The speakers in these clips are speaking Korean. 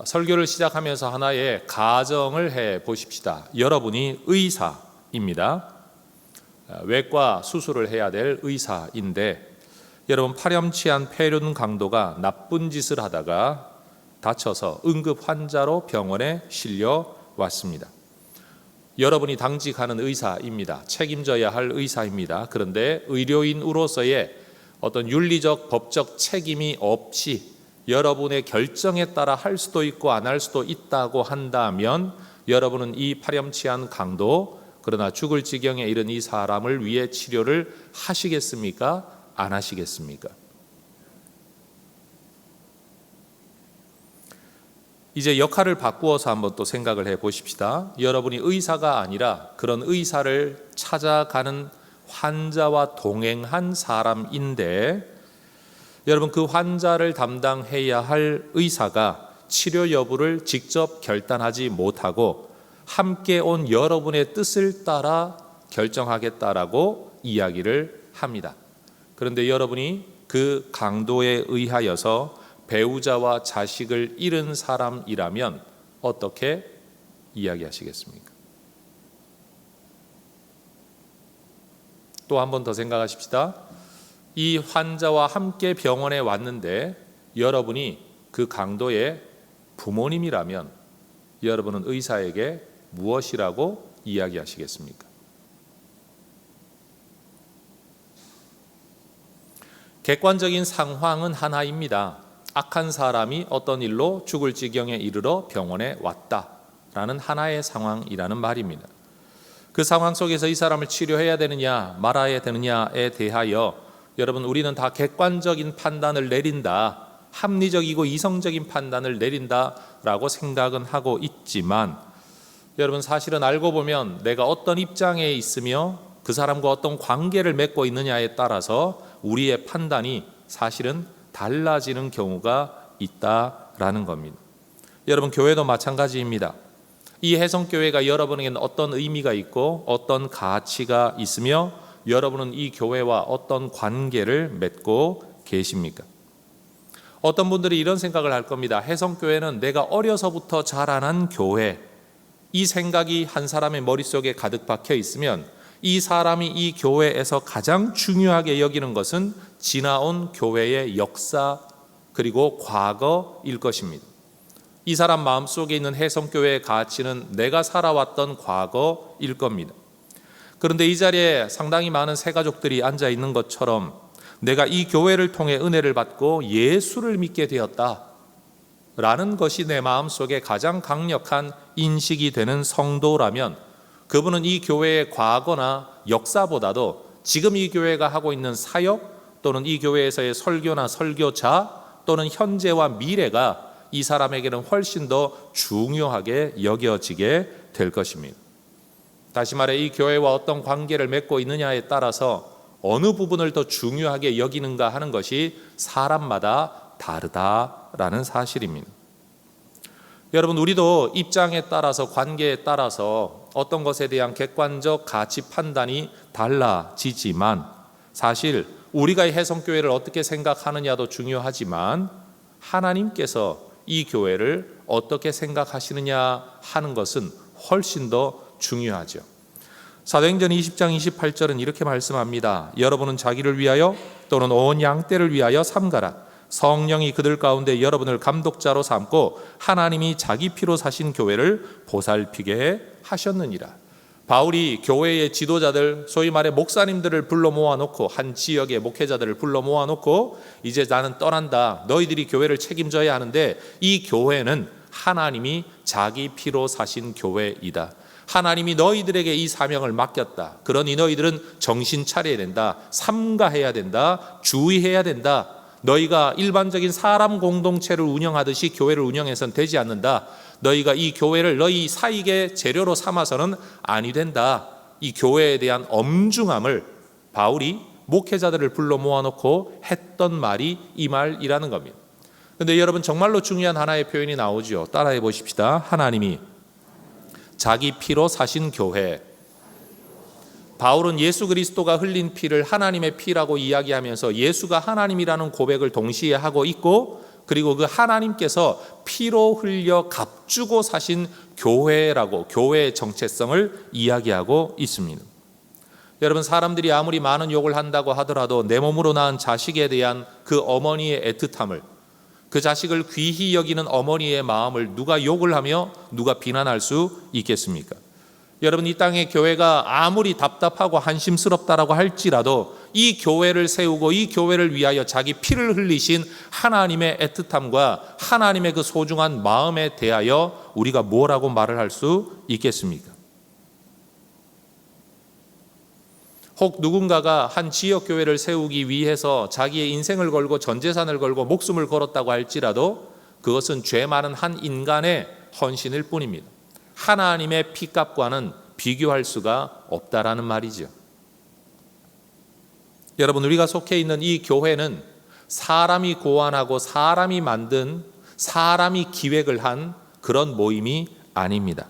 설교를 시작하면서 하나의 가정을 해 보십시다. 여러분이 의사입니다. 외과 수술을 해야 될 의사인데 여러분 파렴치한 폐륜 강도가 나쁜 짓을 하다가 다쳐서 응급 환자로 병원에 실려 왔습니다. 여러분이 당직하는 의사입니다. 책임져야 할 의사입니다. 그런데 의료인으로서의 어떤 윤리적 법적 책임이 없이 여러분의 결정에 따라 할 수도 있고 안 할 수도 있다고 한다면 여러분은 이 파렴치한 강도, 그러나 죽을 지경에 이른 이 사람을 위해 치료를 하시겠습니까? 안 하시겠습니까? 이제 역할을 바꾸어서 한번 또 생각을 해 보십시다. 여러분이 의사가 아니라 그런 의사를 찾아가는 환자와 동행한 사람인데 여러분 그 환자를 담당해야 할 의사가 치료 여부를 직접 결단하지 못하고 함께 온 여러분의 뜻을 따라 결정하겠다라고 이야기를 합니다. 그런데 여러분이 그 강도에 의하여서 배우자와 자식을 잃은 사람이라면 어떻게 이야기하시겠습니까? 또 한 번 더 생각하십시다. 이 환자와 함께 병원에 왔는데 여러분이 그 강도의 부모님이라면 여러분은 의사에게 무엇이라고 이야기하시겠습니까? 객관적인 상황은 하나입니다. 악한 사람이 어떤 일로 죽을 지경에 이르러 병원에 왔다라는 하나의 상황이라는 말입니다. 그 상황 속에서 이 사람을 치료해야 되느냐 말아야 되느냐에 대하여 여러분 우리는 다 객관적인 판단을 내린다, 합리적이고 이성적인 판단을 내린다라고 생각은 하고 있지만 여러분 사실은 알고 보면 내가 어떤 입장에 있으며 그 사람과 어떤 관계를 맺고 있느냐에 따라서 우리의 판단이 사실은 달라지는 경우가 있다라는 겁니다. 여러분 교회도 마찬가지입니다. 이 해성교회가 여러분에게는 어떤 의미가 있고 어떤 가치가 있으며 여러분은 이 교회와 어떤 관계를 맺고 계십니까? 어떤 분들이 이런 생각을 할 겁니다. 해성교회는 내가 어려서부터 자라난 교회, 이 생각이 한 사람의 머릿속에 가득 박혀 있으면 이 사람이 이 교회에서 가장 중요하게 여기는 것은 지나온 교회의 역사 그리고 과거일 것입니다. 이 사람 마음속에 있는 해성교회의 가치는 내가 살아왔던 과거일 겁니다. 그런데 이 자리에 상당히 많은 새가족들이 앉아 있는 것처럼 내가 이 교회를 통해 은혜를 받고 예수를 믿게 되었다라는 것이 내 마음속에 가장 강력한 인식이 되는 성도라면 그분은 이 교회의 과거나 역사보다도 지금 이 교회가 하고 있는 사역 또는 이 교회에서의 설교나 설교자 또는 현재와 미래가 이 사람에게는 훨씬 더 중요하게 여겨지게 될 것입니다. 다시 말해 이 교회와 어떤 관계를 맺고 있느냐에 따라서 어느 부분을 더 중요하게 여기는가 하는 것이 사람마다 다르다라는 사실입니다. 여러분 우리도 입장에 따라서 관계에 따라서 어떤 것에 대한 객관적 가치 판단이 달라지지만 사실 우리가 이 해성교회를 어떻게 생각하느냐도 중요하지만 하나님께서 이 교회를 어떻게 생각하시느냐 하는 것은 훨씬 더 중요하죠. 사도행전 20장 28절은 이렇게 말씀합니다. 여러분은 자기를 위하여 또는 온 양떼를 위하여 삼가라. 성령이 그들 가운데 여러분을 감독자로 삼고 하나님이 자기 피로 사신 교회를 보살피게 하셨느니라. 바울이 교회의 지도자들, 소위 말해 목사님들을 불러 모아놓고 한 지역의 목회자들을 불러 모아놓고 이제 나는 떠난다. 너희들이 교회를 책임져야 하는데 이 교회는 하나님이 자기 피로 사신 교회이다. 하나님이 너희들에게 이 사명을 맡겼다. 그러니 너희들은 정신 차려야 된다. 삼가해야 된다. 주의해야 된다. 너희가 일반적인 사람 공동체를 운영하듯이 교회를 운영해서는 되지 않는다. 너희가 이 교회를 너희 사익의 재료로 삼아서는 아니 된다. 이 교회에 대한 엄중함을 바울이 목회자들을 불러 모아놓고 했던 말이 이 말이라는 겁니다. 그런데 여러분 정말로 중요한 하나의 표현이 나오죠. 따라해 보십시다. 하나님이 자기 피로 사신 교회. 바울은 예수 그리스도가 흘린 피를 하나님의 피라고 이야기하면서 예수가 하나님이라는 고백을 동시에 하고 있고 그리고 그 하나님께서 피로 흘려 값주고 사신 교회라고 교회의 정체성을 이야기하고 있습니다. 여러분, 사람들이 아무리 많은 욕을 한다고 하더라도 내 몸으로 낳은 자식에 대한 그 어머니의 애틋함을, 그 자식을 귀히 여기는 어머니의 마음을 누가 욕을 하며 누가 비난할 수 있겠습니까? 여러분, 이 땅의 교회가 아무리 답답하고 한심스럽다라고 할지라도 이 교회를 세우고 이 교회를 위하여 자기 피를 흘리신 하나님의 애틋함과 하나님의 그 소중한 마음에 대하여 우리가 뭐라고 말을 할 수 있겠습니까? 혹 누군가가 한 지역 교회를 세우기 위해서 자기의 인생을 걸고 전 재산을 걸고 목숨을 걸었다고 할지라도 그것은 죄 많은 한 인간의 헌신일 뿐입니다. 하나님의 피값과는 비교할 수가 없다라는 말이죠. 여러분, 우리가 속해 있는 이 교회는 사람이 고안하고 사람이 만든, 사람이 기획을 한 그런 모임이 아닙니다.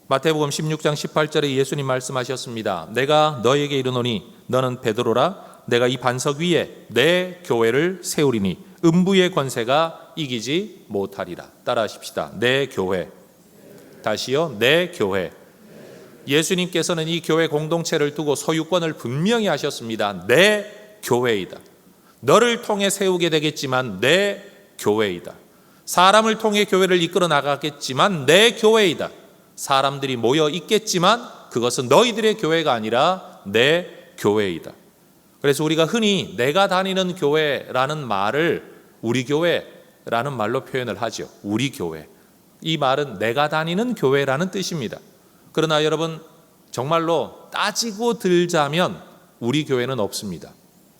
마태복음 16장 18절에 예수님 말씀하셨습니다. 내가 너에게 이르노니 너는 베드로라. 내가 이 반석 위에 내 교회를 세우리니 음부의 권세가 이기지 못하리라. 따라하십시다. 내 교회. 다시요. 내 교회. 예수님께서는 이 교회 공동체를 두고 소유권을 분명히 하셨습니다. 내 교회이다. 너를 통해 세우게 되겠지만 내 교회이다. 사람을 통해 교회를 이끌어 나가겠지만 내 교회이다. 사람들이 모여 있겠지만 그것은 너희들의 교회가 아니라 내 교회이다. 그래서 우리가 흔히 내가 다니는 교회라는 말을 우리 교회라는 말로 표현을 하죠. 우리 교회. 이 말은 내가 다니는 교회라는 뜻입니다. 그러나 여러분, 정말로 따지고 들자면 우리 교회는 없습니다.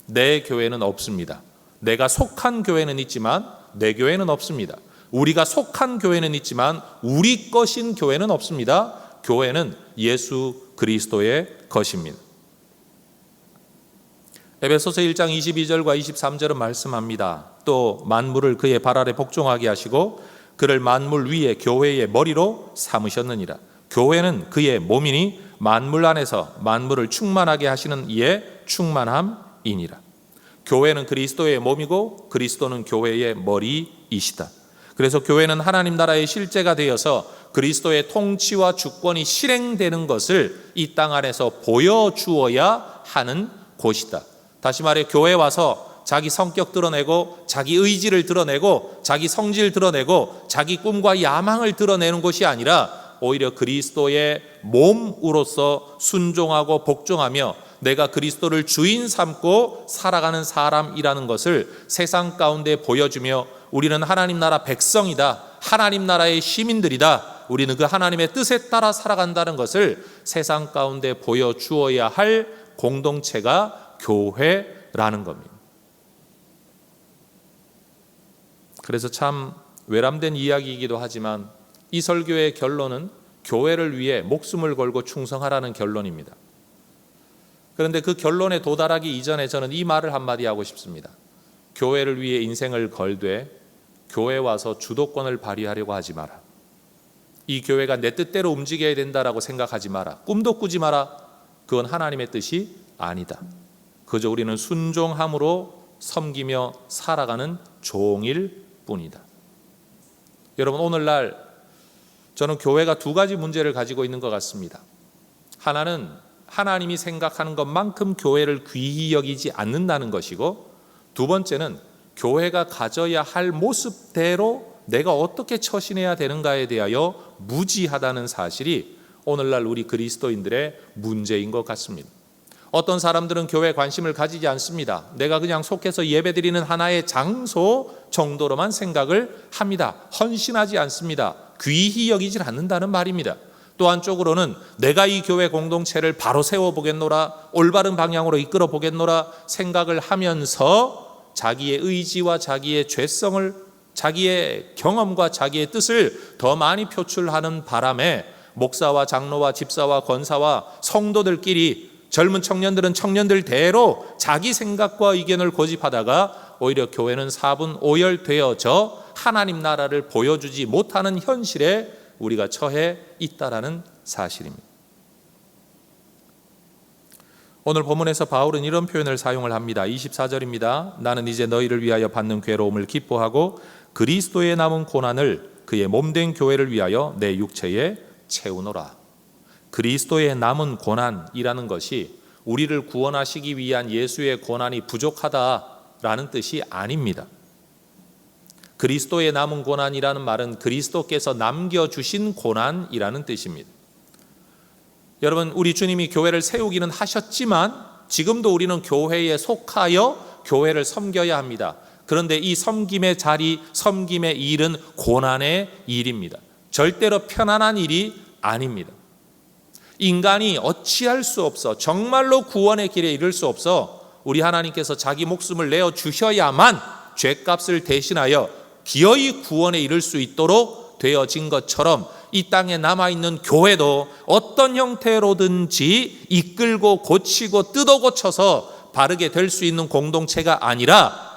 내 교회는 없습니다. 내가 속한 교회는 있지만 내 교회는 없습니다. 우리가 속한 교회는 있지만 우리 것인 교회는 없습니다. 교회는 예수 그리스도의 것입니다. 에베소서 1장 22절과 23절은 말씀합니다. 또 만물을 그의 발 아래 복종하게 하시고 그를 만물 위에 교회의 머리로 삼으셨느니라. 교회는 그의 몸이니 만물 안에서 만물을 충만하게 하시는 이의 충만함이니라. 교회는 그리스도의 몸이고 그리스도는 교회의 머리이시다. 그래서 교회는 하나님 나라의 실제가 되어서 그리스도의 통치와 주권이 실행되는 것을 이 땅 안에서 보여주어야 하는 곳이다. 다시 말해, 교회 와서 자기 성격 드러내고 자기 의지를 드러내고 자기 성질 드러내고 자기 꿈과 야망을 드러내는 곳이 아니라 오히려 그리스도의 몸으로서 순종하고 복종하며 내가 그리스도를 주인 삼고 살아가는 사람이라는 것을 세상 가운데 보여주며 우리는 하나님 나라 백성이다. 하나님 나라의 시민들이다. 우리는 그 하나님의 뜻에 따라 살아간다는 것을 세상 가운데 보여주어야 할 공동체가 교회라는 겁니다. 그래서 참 외람된 이야기이기도 하지만 이 설교의 결론은 교회를 위해 목숨을 걸고 충성하라는 결론입니다. 그런데 그 결론에 도달하기 이전에 저는 이 말을 한마디 하고 싶습니다. 교회를 위해 인생을 걸되 교회 와서 주도권을 발휘하려고 하지 마라. 이 교회가 내 뜻대로 움직여야 된다라고 생각하지 마라. 꿈도 꾸지 마라. 그건 하나님의 뜻이 아니다. 그저 우리는 순종함으로 섬기며 살아가는 종일 뿐이다. 여러분, 오늘날 저는 교회가 두 가지 문제를 가지고 있는 것 같습니다. 하나는 하나님이 생각하는 것만큼 교회를 귀히 여기지 않는다는 것이고, 두 번째는 교회가 가져야 할 모습대로 내가 어떻게 처신해야 되는가에 대하여 무지하다는 사실이 오늘날 우리 그리스도인들의 문제인 것 같습니다. 어떤 사람들은 교회에 관심을 가지지 않습니다. 내가 그냥 속해서 예배드리는 하나의 장소 정도로만 생각을 합니다. 헌신하지 않습니다. 귀히 여기질 않는다는 말입니다. 또 한쪽으로는 내가 이 교회 공동체를 바로 세워보겠노라, 올바른 방향으로 이끌어 보겠노라 생각을 하면서 자기의 의지와 자기의 죄성을, 자기의 경험과 자기의 뜻을 더 많이 표출하는 바람에 목사와 장로와 집사와 권사와 성도들끼리, 젊은 청년들은 청년들대로 자기 생각과 의견을 고집하다가 오히려 교회는 사분오열되어져 하나님 나라를 보여주지 못하는 현실에 우리가 처해 있다라는 사실입니다. 오늘 본문에서 바울은 이런 표현을 사용을 합니다. 24절입니다. 나는 이제 너희를 위하여 받는 괴로움을 기뻐하고 그리스도의 남은 고난을 그의 몸된 교회를 위하여 내 육체에 채우노라. 그리스도의 남은 고난이라는 것이 우리를 구원하시기 위한 예수의 고난이 부족하다라는 뜻이 아닙니다. 그리스도의 남은 고난이라는 말은 그리스도께서 남겨주신 고난이라는 뜻입니다. 여러분, 우리 주님이 교회를 세우기는 하셨지만 지금도 우리는 교회에 속하여 교회를 섬겨야 합니다. 그런데 이 섬김의 자리, 섬김의 일은 고난의 일입니다. 절대로 편안한 일이 아닙니다. 인간이 어찌할 수 없어, 정말로 구원의 길에 이를 수 없어 우리 하나님께서 자기 목숨을 내어주셔야만 죄값을 대신하여 기어이 구원에 이를 수 있도록 되어진 것처럼 이 땅에 남아있는 교회도 어떤 형태로든지 이끌고 고치고 뜯어 고쳐서 바르게 될 수 있는 공동체가 아니라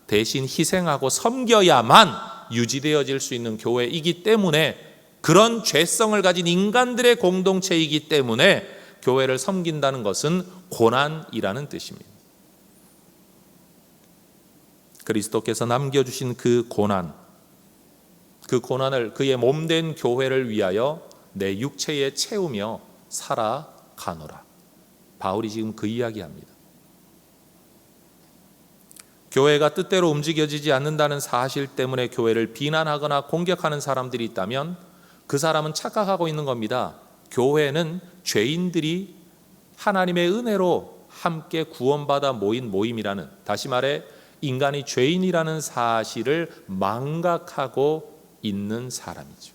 대신 희생하고 섬겨야만 유지되어질 수 있는 교회이기 때문에, 그런 죄성을 가진 인간들의 공동체이기 때문에 교회를 섬긴다는 것은 고난이라는 뜻입니다. 그리스도께서 남겨주신 그 고난을 그의 몸된 교회를 위하여 내 육체에 채우며 살아가노라. 바울이 지금 그 이야기합니다. 교회가 뜻대로 움직여지지 않는다는 사실 때문에 교회를 비난하거나 공격하는 사람들이 있다면 그 사람은 착각하고 있는 겁니다. 교회는 죄인들이 하나님의 은혜로 함께 구원받아 모인 모임이라는, 다시 말해 인간이 죄인이라는 사실을 망각하고 있는 사람이죠.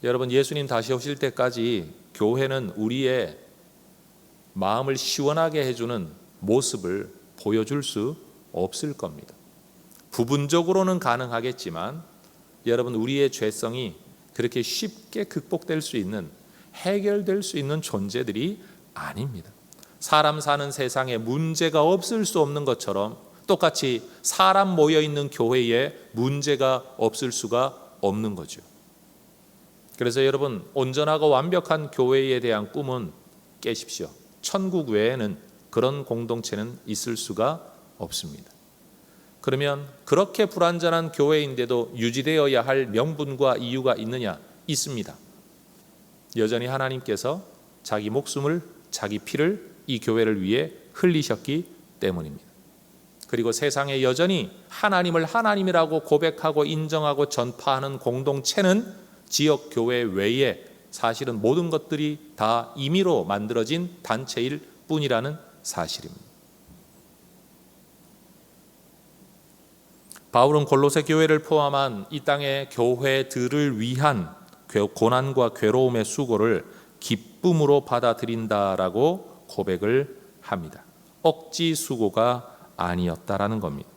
여러분, 예수님 다시 오실 때까지 교회는 우리의 마음을 시원하게 해주는 모습을 보여줄 수 없을 겁니다. 부분적으로는 가능하겠지만 여러분, 우리의 죄성이 그렇게 쉽게 극복될 수 있는, 해결될 수 있는 존재들이 아닙니다. 사람 사는 세상에 문제가 없을 수 없는 것처럼 똑같이 사람 모여있는 교회에 문제가 없을 수가 없는 거죠. 그래서 여러분, 온전하고 완벽한 교회에 대한 꿈은 깨십시오. 천국 외에는 그런 공동체는 있을 수가 없습니다. 그러면 그렇게 불완전한 교회인데도 유지되어야 할 명분과 이유가 있느냐? 있습니다. 여전히 하나님께서 자기 목숨을, 자기 피를 이 교회를 위해 흘리셨기 때문입니다. 그리고 세상에 여전히 하나님을 하나님이라고 고백하고 인정하고 전파하는 공동체는 지역 교회 외에 사실은 모든 것들이 다 임의로 만들어진 단체일 뿐이라는 사실입니다. 바울은 골로새 교회를 포함한 이 땅의 교회들을 위한 고난과 괴로움의 수고를 기쁨으로 받아들인다라고 고백을 합니다. 억지 수고가 아니었다라는 겁니다.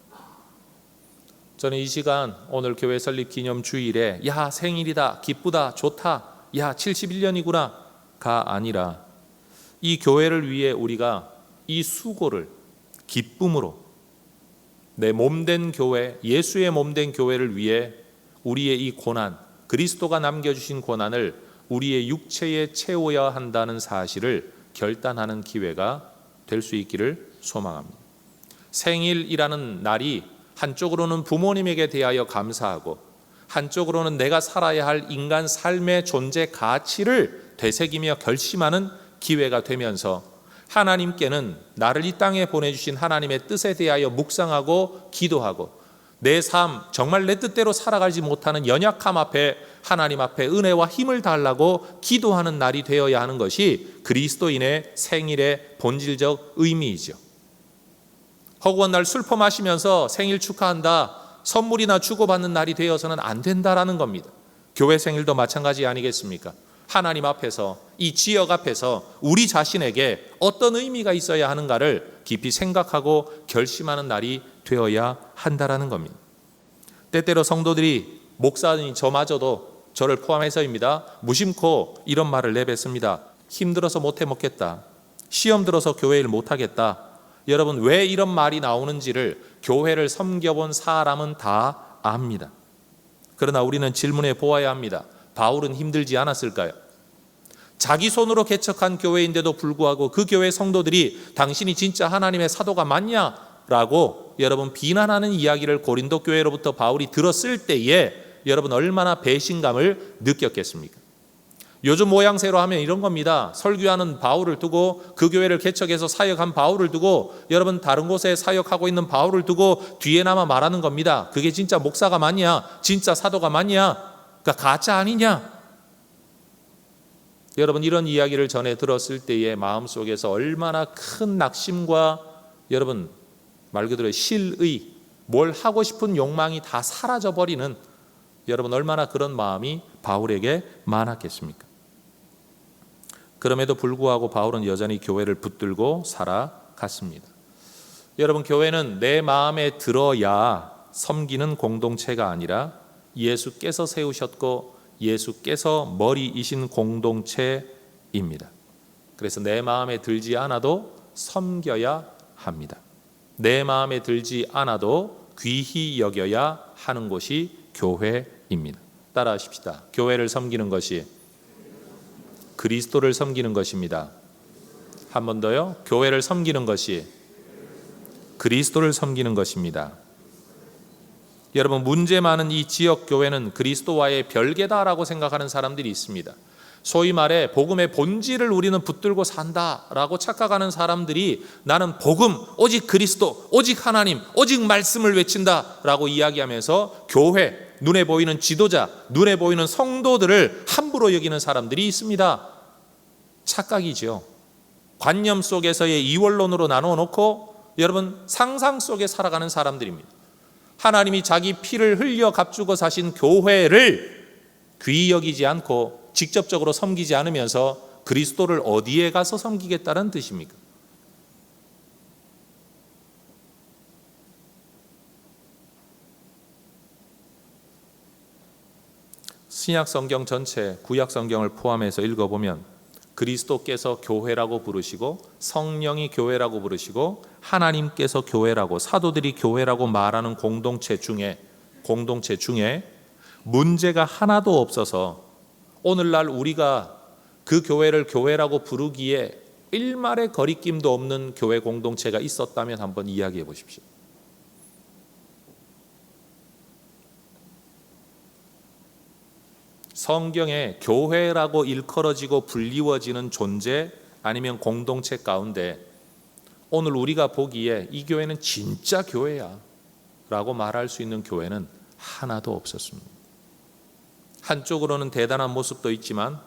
저는 이 시간 오늘 교회 설립 기념 주일에 야 생일이다, 기쁘다, 좋다, 야 71년이구나가 아니라 이 교회를 위해 우리가 이 수고를 기쁨으로, 내 몸된 교회, 예수의 몸된 교회를 위해 우리의 이 고난, 그리스도가 남겨주신 고난을 우리의 육체에 채워야 한다는 사실을 결단하는 기회가 될 수 있기를 소망합니다. 생일이라는 날이 한쪽으로는 부모님에게 대하여 감사하고 한쪽으로는 내가 살아야 할 인간 삶의 존재 가치를 되새기며 결심하는 기회가 되면서 하나님께는 나를 이 땅에 보내주신 하나님의 뜻에 대하여 묵상하고 기도하고 내 삶, 정말 내 뜻대로 살아가지 못하는 연약함 앞에 하나님 앞에 은혜와 힘을 달라고 기도하는 날이 되어야 하는 것이 그리스도인의 생일의 본질적 의미이죠. 허구한 날 슬퍼 마시면서 생일 축하한다, 선물이나 주고받는 날이 되어서는 안 된다라는 겁니다. 교회 생일도 마찬가지 아니겠습니까? 하나님 앞에서, 이 지역 앞에서 우리 자신에게 어떤 의미가 있어야 하는가를 깊이 생각하고 결심하는 날이 되어야 한다라는 겁니다. 때때로 성도들이, 목사님 저마저도 저를 포함해서입니다, 무심코 이런 말을 내뱉습니다. 힘들어서 못해 먹겠다, 시험 들어서 교회 일 못하겠다. 여러분, 왜 이런 말이 나오는지를 교회를 섬겨본 사람은 다 압니다. 그러나 우리는 질문해 보아야 합니다. 바울은 힘들지 않았을까요? 자기 손으로 개척한 교회인데도 불구하고 그 교회 성도들이 당신이 진짜 하나님의 사도가 맞냐라고 여러분 비난하는 이야기를 고린도 교회로부터 바울이 들었을 때에 여러분 얼마나 배신감을 느꼈겠습니까? 요즘 모양새로 하면 이런 겁니다. 설교하는 바울을 두고 그 교회를 개척해서 사역한 바울을 두고 여러분 다른 곳에 사역하고 있는 바울을 두고 뒤에나마 말하는 겁니다. 그게 진짜 목사가 맞냐? 진짜 사도가 맞냐? 그러니까 가짜 아니냐? 여러분 이런 이야기를 전해 들었을 때의 마음속에서 얼마나 큰 낙심과 여러분 말 그대로 실의, 뭘 하고 싶은 욕망이 다 사라져버리는 여러분 얼마나 그런 마음이 바울에게 많았겠습니까? 그럼에도 불구하고 바울은 여전히 교회를 붙들고 살아갔습니다. 여러분 교회는 내 마음에 들어야 섬기는 공동체가 아니라 예수께서 세우셨고 예수께서 머리이신 공동체입니다. 그래서 내 마음에 들지 않아도 섬겨야 합니다. 내 마음에 들지 않아도 귀히 여겨야 하는 곳이 교회입니다. 따라하십시다. 교회를 섬기는 것이 그리스도를 섬기는 것입니다. 한 번 더요. 교회를 섬기는 것이 그리스도를 섬기는 것입니다. 여러분 문제 많은 이 지역 교회는 그리스도와의 별개다라고 생각하는 사람들이 있습니다. 소위 말해 복음의 본질을 우리는 붙들고 산다라고 착각하는 사람들이 나는 복음, 오직 그리스도, 오직 하나님, 오직 말씀을 외친다라고 이야기하면서 교회, 눈에 보이는 지도자, 눈에 보이는 성도들을 함부로 여기는 사람들이 있습니다. 착각이죠. 관념 속에서의 이원론으로 나누어 놓고 여러분 상상 속에 살아가는 사람들입니다. 하나님이 자기 피를 흘려 값주고 사신 교회를 귀히 여기지 않고 직접적으로 섬기지 않으면서 그리스도를 어디에 가서 섬기겠다는 뜻입니까? 신약 성경 전체, 구약 성경을 포함해서 읽어보면 그리스도께서 교회라고 부르시고 성령이 교회라고 부르시고 하나님께서 교회라고 사도들이 교회라고 말하는 공동체 중에 문제가 하나도 없어서 오늘날 우리가 그 교회를 교회라고 부르기에 일말의 거리낌도 없는 교회 공동체가 있었다면 한번 이야기해 보십시오. 성경에 교회라고 일컬어지고 불리워지는 존재 아니면 공동체 가운데 오늘 우리가 보기에 이 교회는 진짜 교회야 라고 말할 수 있는 교회는 하나도 없었습니다. 한쪽으로는 대단한 모습도 있지만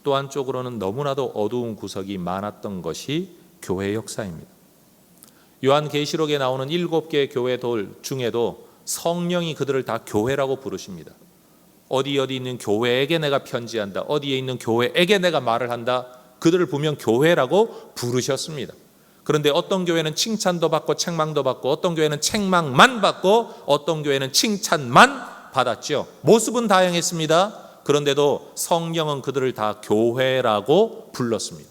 또 한쪽으로는 너무나도 어두운 구석이 많았던 것이 교회 역사입니다. 요한계시록에 나오는 7개의 교회들 중에도 성령이 그들을 다 교회라고 부르십니다. 어디 있는 교회에게 내가 편지한다. 어디에 있는 교회에게 내가 말을 한다. 그들을 분명 교회라고 부르셨습니다. 그런데 어떤 교회는 칭찬도 받고 책망도 받고 어떤 교회는 책망만 받고 어떤 교회는 칭찬만 받았죠. 모습은 다양했습니다. 그런데도 성령은 그들을 다 교회라고 불렀습니다.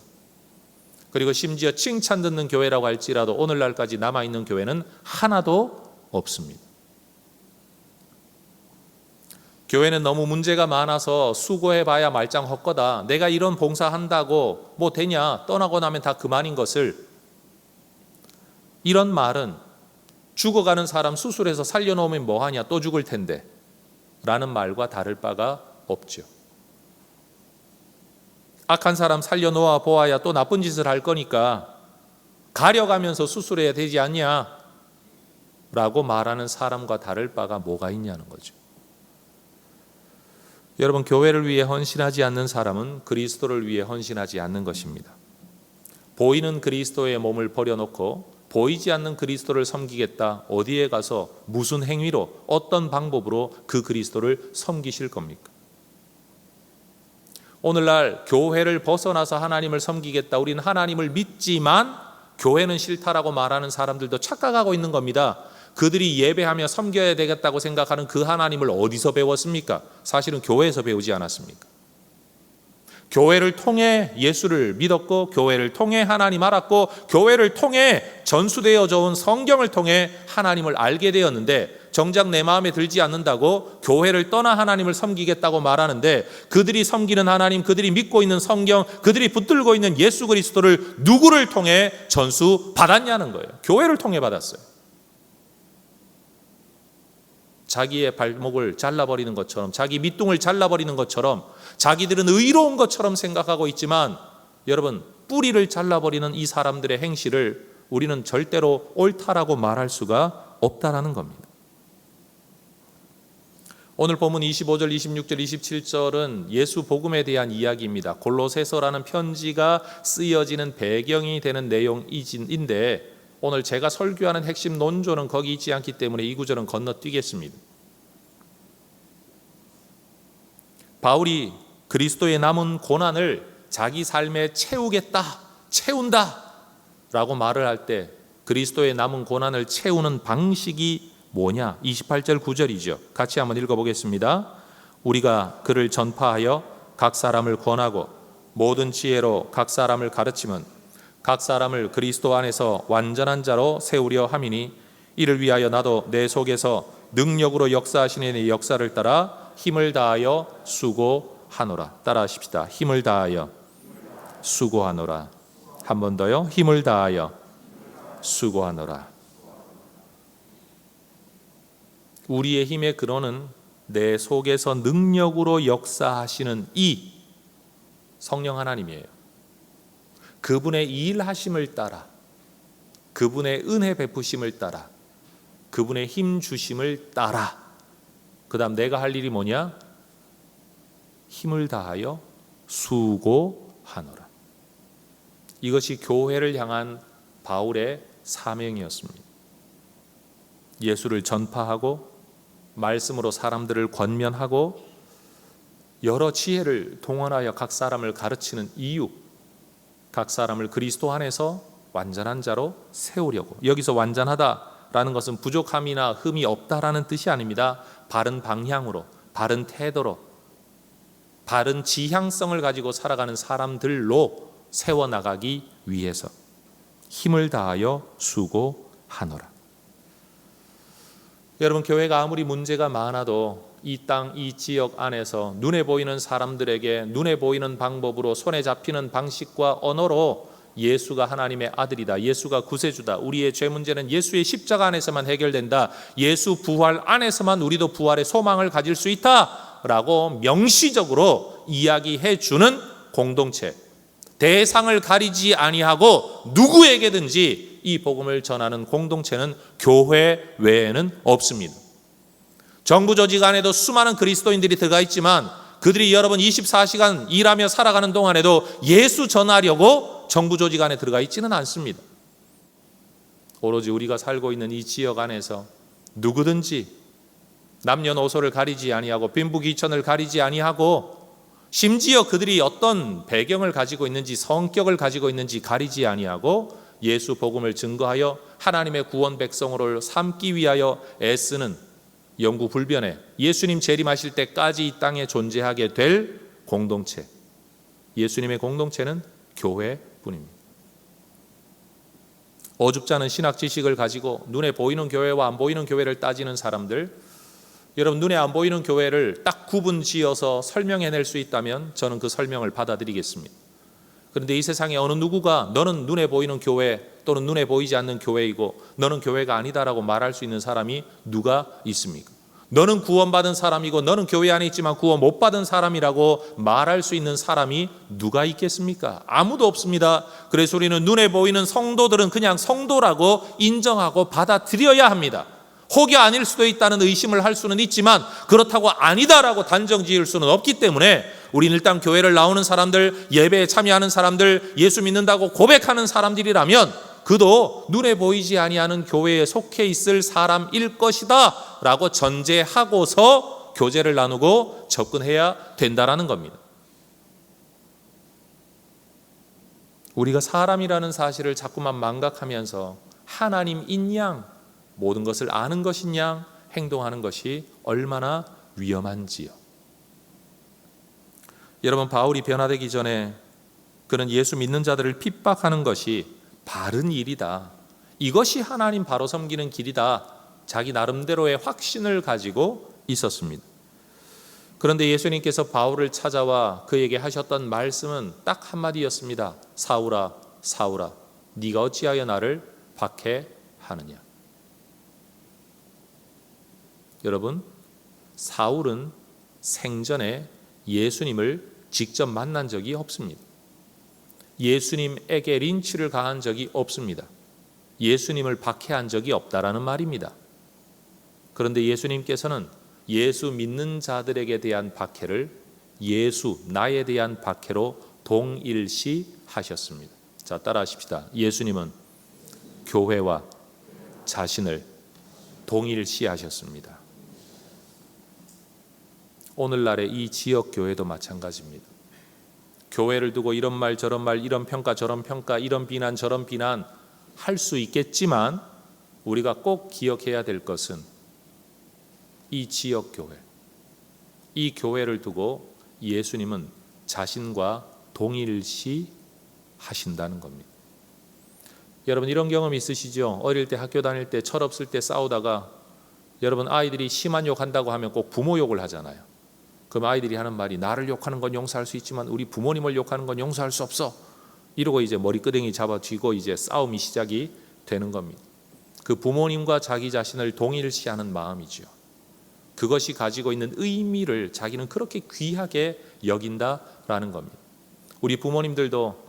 그리고 심지어 칭찬 듣는 교회라고 할지라도 오늘날까지 남아있는 교회는 하나도 없습니다. 교회는 너무 문제가 많아서 수고해봐야 말짱 헛거다. 내가 이런 봉사한다고 뭐 되냐? 떠나고 나면 다 그만인 것을. 이런 말은 죽어가는 사람 수술해서 살려놓으면 뭐하냐? 또 죽을 텐데 라는 말과 다를 바가 없죠. 악한 사람 살려놓아 보아야 또 나쁜 짓을 할 거니까 가려가면서 수술해야 되지 않냐? 라고 말하는 사람과 다를 바가 뭐가 있냐는 거죠. 여러분 교회를 위해 헌신하지 않는 사람은 그리스도를 위해 헌신하지 않는 것입니다. 보이는 그리스도의 몸을 버려놓고 보이지 않는 그리스도를 섬기겠다. 어디에 가서 무슨 행위로 어떤 방법으로 그 그리스도를 섬기실 겁니까? 오늘날 교회를 벗어나서 하나님을 섬기겠다. 우리는 하나님을 믿지만 교회는 싫다라고 말하는 사람들도 착각하고 있는 겁니다. 그들이 예배하며 섬겨야 되겠다고 생각하는 그 하나님을 어디서 배웠습니까? 사실은 교회에서 배우지 않았습니까? 교회를 통해 예수를 믿었고 교회를 통해 하나님 알았고 교회를 통해 전수되어져 온 성경을 통해 하나님을 알게 되었는데 정작 내 마음에 들지 않는다고 교회를 떠나 하나님을 섬기겠다고 말하는데, 그들이 섬기는 하나님, 그들이 믿고 있는 성경, 그들이 붙들고 있는 예수 그리스도를 누구를 통해 전수받았냐는 거예요. 교회를 통해 받았어요. 자기의 발목을 잘라버리는 것처럼, 자기 밑둥을 잘라버리는 것처럼, 자기들은 의로운 것처럼 생각하고 있지만, 여러분, 뿌리를 잘라버리는 이 사람들의 행실을 우리는 절대로 옳다라고 말할 수가 없다라는 겁니다. 오늘 본문 25절, 26절, 27절은 예수 복음에 대한 이야기입니다. 골로새서라는 편지가 쓰여지는 배경이 되는 내용인데, 오늘 제가 설교하는 핵심 논조는 거기 있지 않기 때문에 이 구절은 건너뛰겠습니다. 바울이 그리스도의 남은 고난을 자기 삶에 채운다 라고 말을 할 때, 그리스도의 남은 고난을 채우는 방식이 뭐냐? 28절 9절이죠. 같이 한번 읽어보겠습니다. 우리가 그를 전파하여 각 사람을 권하고 모든 지혜로 각 사람을 가르치면 각 사람을 그리스도 안에서 완전한 자로 세우려 함이니, 이를 위하여 나도 내 속에서 능력으로 역사하시는 이 역사를 따라 힘을 다하여 수고하노라. 따라 하십시다. 힘을 다하여 수고하노라. 한 번 더요. 힘을 다하여 수고하노라. 우리의 힘의 근원은 내 속에서 능력으로 역사하시는 이 성령 하나님이에요. 그분의 일하심을 따라, 그분의 은혜 베푸심을 따라, 그분의 힘 주심을 따라, 그 다음 내가 할 일이 뭐냐? 힘을 다하여 수고하노라. 이것이 교회를 향한 바울의 사명이었습니다. 예수를 전파하고 말씀으로 사람들을 권면하고 여러 지혜를 동원하여 각 사람을 가르치는 이유, 각 사람을 그리스도 안에서 완전한 자로 세우려고. 여기서 완전하다라는 것은 부족함이나 흠이 없다라는 뜻이 아닙니다. 바른 방향으로, 바른 태도로, 바른 지향성을 가지고 살아가는 사람들로 세워나가기 위해서 힘을 다하여 수고하노라. 여러분, 교회가 아무리 문제가 많아도 이 땅, 이 지역 안에서 눈에 보이는 사람들에게 눈에 보이는 방법으로, 손에 잡히는 방식과 언어로 예수가 하나님의 아들이다, 예수가 구세주다, 우리의 죄 문제는 예수의 십자가 안에서만 해결된다, 예수 부활 안에서만 우리도 부활의 소망을 가질 수 있다 라고 명시적으로 이야기해 주는 공동체, 대상을 가리지 아니하고 누구에게든지 이 복음을 전하는 공동체는 교회 외에는 없습니다. 정부 조직 안에도 수많은 그리스도인들이 들어가 있지만, 그들이 여러분 24시간 일하며 살아가는 동안에도 예수 전하려고 정부 조직 안에 들어가 있지는 않습니다. 오로지 우리가 살고 있는 이 지역 안에서 누구든지 남녀노소를 가리지 아니하고 빈부귀천을 가리지 아니하고, 심지어 그들이 어떤 배경을 가지고 있는지, 성격을 가지고 있는지 가리지 아니하고 예수 복음을 증거하여 하나님의 구원 백성으로 삼기 위하여 애쓰는 영구불변의 예수님 재림하실 때까지 이 땅에 존재하게 될 공동체, 예수님의 공동체는 교회뿐입니다. 어줍지 않은 신학 지식을 가지고 눈에 보이는 교회와 안 보이는 교회를 따지는 사람들, 여러분, 눈에 안 보이는 교회를 딱 구분 지어서 설명해낼 수 있다면 저는 그 설명을 받아들이겠습니다. 그런데 이 세상에 어느 누구가 너는 눈에 보이는 교회 또는 눈에 보이지 않는 교회이고 너는 교회가 아니다라고 말할 수 있는 사람이 누가 있습니까? 너는 구원받은 사람이고 너는 교회 안에 있지만 구원 못 받은 사람이라고 말할 수 있는 사람이 누가 있겠습니까? 아무도 없습니다. 그래서 우리는 눈에 보이는 성도들은 그냥 성도라고 인정하고 받아들여야 합니다. 혹이 아닐 수도 있다는 의심을 할 수는 있지만 그렇다고 아니다라고 단정 지을 수는 없기 때문에 우리는 일단 교회를 나오는 사람들, 예배에 참여하는 사람들, 예수 믿는다고 고백하는 사람들이라면 그도 눈에 보이지 아니하는 교회에 속해 있을 사람일 것이다 라고 전제하고서 교제를 나누고 접근해야 된다라는 겁니다. 우리가 사람이라는 사실을 자꾸만 망각하면서 하나님인 양 모든 것을 아는 것인 양 행동하는 것이 얼마나 위험한지요. 여러분, 바울이 변화되기 전에 그는 예수 믿는 자들을 핍박하는 것이 바른 일이다, 이것이 하나님 바로 섬기는 길이다 자기 나름대로의 확신을 가지고 있었습니다. 그런데 예수님께서 바울을 찾아와 그에게 하셨던 말씀은 딱 한마디였습니다. 사울아, 사울아, 네가 어찌하여 나를 박해하느냐. 여러분, 사울은 생전에 예수님을 직접 만난 적이 없습니다. 예수님에게 린치를 가한 적이 없습니다. 예수님을 박해한 적이 없다라는 말입니다. 그런데 예수님께서는 예수 믿는 자들에게 대한 박해를 예수, 나에 대한 박해로 동일시 하셨습니다. 자, 따라하십시다. 예수님은 교회와 자신을 동일시 하셨습니다. 오늘날의 이 지역 교회도 마찬가지입니다. 교회를 두고 이런 말 저런 말, 이런 평가 저런 평가, 이런 비난 저런 비난 할 수 있겠지만 우리가 꼭 기억해야 될 것은 이 지역 교회, 이 교회를 두고 예수님은 자신과 동일시 하신다는 겁니다. 여러분, 이런 경험 있으시죠? 어릴 때 학교 다닐 때 철없을 때 싸우다가 여러분 아이들이 심한 욕한다고 하면 꼭 부모 욕을 하잖아요. 그럼 아이들이 하는 말이 나를 욕하는 건 용서할 수 있지만 우리 부모님을 욕하는 건 용서할 수 없어. 이러고 이제 머리끄댕이 잡아쥐고 이제 싸움이 시작이 되는 겁니다. 그 부모님과 자기 자신을 동일시하는 마음이죠. 그것이 가지고 있는 의미를 자기는 그렇게 귀하게 여긴다라는 겁니다. 우리 부모님들도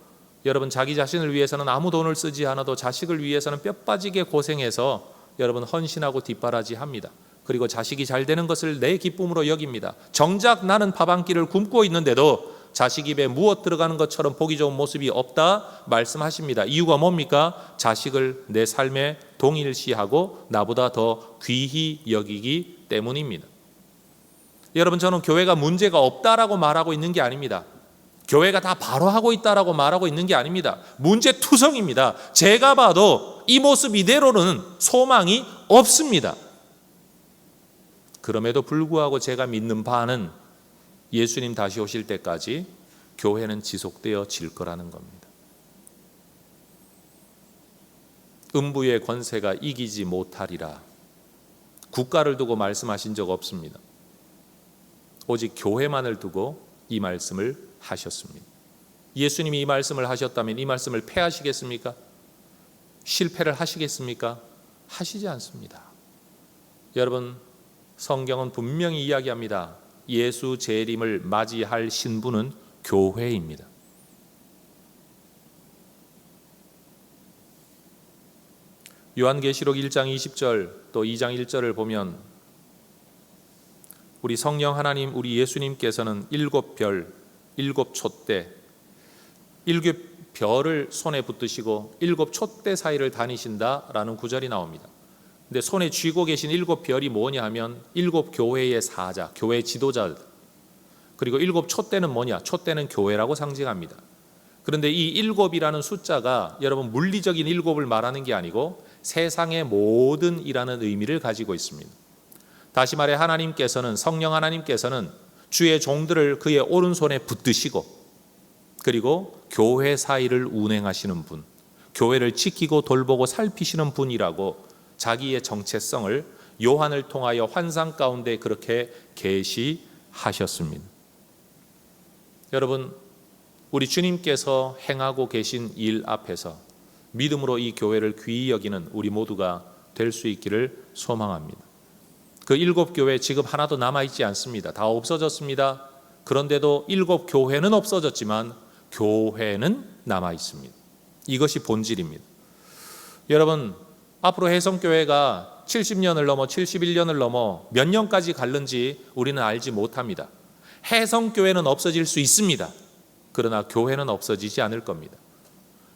여러분 자기 자신을 위해서는 아무 돈을 쓰지 않아도 자식을 위해서는 뼈 빠지게 고생해서 여러분 헌신하고 뒷바라지합니다. 그리고 자식이 잘 되는 것을 내 기쁨으로 여깁니다. 정작 나는 밥 한 끼를 굶고 있는데도 자식 입에 무엇 들어가는 것처럼 보기 좋은 모습이 없다 말씀하십니다. 이유가 뭡니까? 자식을 내 삶에 동일시하고 나보다 더 귀히 여기기 때문입니다. 여러분, 저는 교회가 문제가 없다라고 말하고 있는 게 아닙니다. 교회가 다 바로 하고 있다라고 말하고 있는 게 아닙니다. 문제투성입니다. 제가 봐도 이 모습 이대로는 소망이 없습니다. 그럼에도 불구하고 제가 믿는 바는 예수님 다시 오실 때까지 교회는 지속되어질 거라는 겁니다. 음부의 권세가 이기지 못하리라. 국가를 두고 말씀하신 적 없습니다. 오직 교회만을 두고 이 말씀을 하셨습니다. 예수님이 이 말씀을 하셨다면 이 말씀을 폐하시겠습니까? 실패를 하시겠습니까? 하시지 않습니다. 여러분, 성경은 분명히 이야기합니다. 예수 재림을 맞이할 신부는 교회입니다. 요한계시록 1장 20절 또 2장 1절을 보면 우리 성령 하나님, 우리 예수님께서는 7별, 7촛대, 7별을 손에 붙드시고 7촛대 사이를 다니신다라는 구절이 나옵니다. 근데 손에 쥐고 계신 7별이 뭐냐 하면 7교회의 사자, 교회 지도자들. 그리고 7촛대는 뭐냐? 촛대는 교회라고 상징합니다. 그런데 이 7이라는 숫자가 여러분 물리적인 7을 말하는 게 아니고 세상의 모든 이라는 의미를 가지고 있습니다. 다시 말해 하나님께서는, 성령 하나님께서는 주의 종들을 그의 오른손에 붙드시고 그리고 교회 사이를 운행하시는 분, 교회를 지키고 돌보고 살피시는 분이라고 자기의 정체성을 요한을 통하여 환상 가운데 그렇게 계시하셨습니다. 여러분, 우리 주님께서 행하고 계신 일 앞에서 믿음으로 이 교회를 귀히 여기는 우리 모두가 될 수 있기를 소망합니다. 그 7교회 지금 하나도 남아있지 않습니다. 다 없어졌습니다. 그런데도 7교회는 없어졌지만 교회는 남아있습니다. 이것이 본질입니다. 여러분, 앞으로 혜성교회가 70년을 넘어 71년을 넘어 몇 년까지 갈는지 우리는 알지 못합니다. 혜성교회는 없어질 수 있습니다. 그러나 교회는 없어지지 않을 겁니다.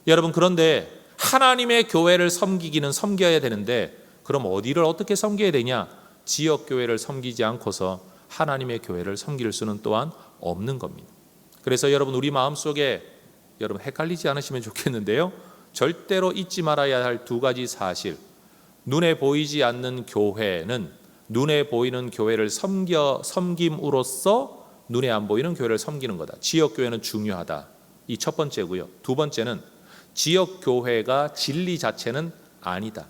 여러분, 그런데 하나님의 교회를 섬기기는 섬겨야 되는데 그럼 어디를 어떻게 섬겨야 되냐? 지역교회를 섬기지 않고서 하나님의 교회를 섬길 수는 또한 없는 겁니다. 그래서 여러분, 우리 마음속에 여러분 헷갈리지 않으시면 좋겠는데요, 절대로 잊지 말아야 할 두 가지 사실. 눈에 보이지 않는 교회는 눈에 보이는 교회를 섬김으로써 눈에 안 보이는 교회를 섬기는 거다. 지역교회는 중요하다. 이 첫 번째고요. 두 번째는 지역교회가 진리 자체는 아니다.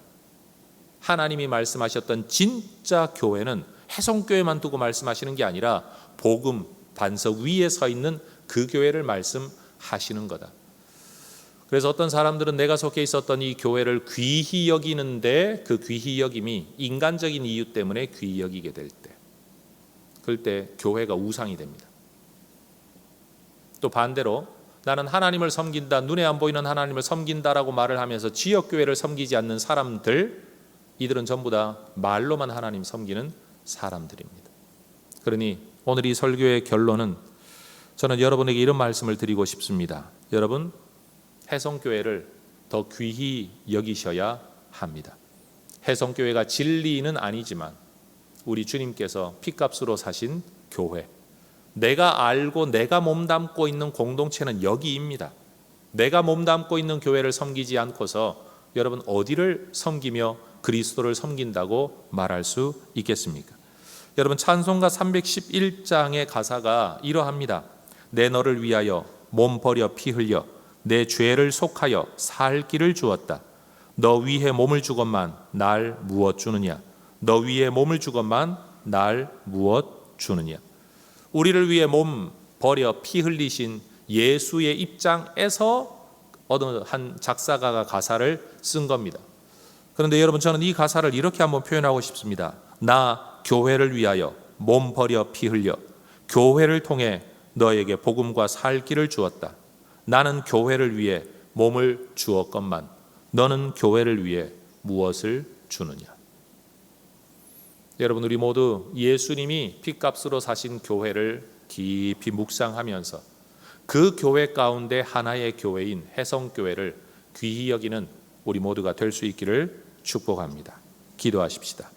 하나님이 말씀하셨던 진짜 교회는 해성교회만 두고 말씀하시는 게 아니라 복음 반석 위에 서 있는 그 교회를 말씀하시는 거다. 그래서 어떤 사람들은 내가 속해 있었던 이 교회를 귀히 여기는데 그 귀히 여김이 인간적인 이유 때문에 귀히 여기게 될 때, 그럴 때 교회가 우상이 됩니다. 또 반대로 나는 하나님을 섬긴다, 눈에 안 보이는 하나님을 섬긴다라고 말을 하면서 지역교회를 섬기지 않는 사람들, 이들은 전부 다 말로만 하나님 섬기는 사람들입니다. 그러니 오늘 이 설교의 결론은 저는 여러분에게 이런 말씀을 드리고 싶습니다. 여러분, 해성교회를 더 귀히 여기셔야 합니다. 해성교회가 진리는 아니지만 우리 주님께서 피값으로 사신 교회, 내가 알고 내가 몸담고 있는 공동체는 여기입니다. 내가 몸담고 있는 교회를 섬기지 않고서 여러분 어디를 섬기며 그리스도를 섬긴다고 말할 수 있겠습니까? 여러분, 찬송가 311장의 가사가 이러합니다. 내 너를 위하여 몸 버려 피 흘려 내 죄를 속하여 살 길을 주었다. 너 위에 몸을 주건만 날 무엇 주느냐? 너 위에 몸을 주건만 날 무엇 주느냐? 우리를 위해 몸 버려 피 흘리신 예수의 입장에서 어느 한 작사가가 가사를 쓴 겁니다. 그런데 여러분, 저는 이 가사를 이렇게 한번 표현하고 싶습니다. 나 교회를 위하여 몸 버려 피 흘려 교회를 통해 너에게 복음과 살 길을 주었다. 나는 교회를 위해 몸을 주었건만 너는 교회를 위해 무엇을 주느냐? 여러분, 우리 모두 예수님이 핏값으로 사신 교회를 깊이 묵상하면서 그 교회 가운데 하나의 교회인 해성교회를 귀히 여기는 우리 모두가 될 수 있기를 축복합니다. 기도하십시다.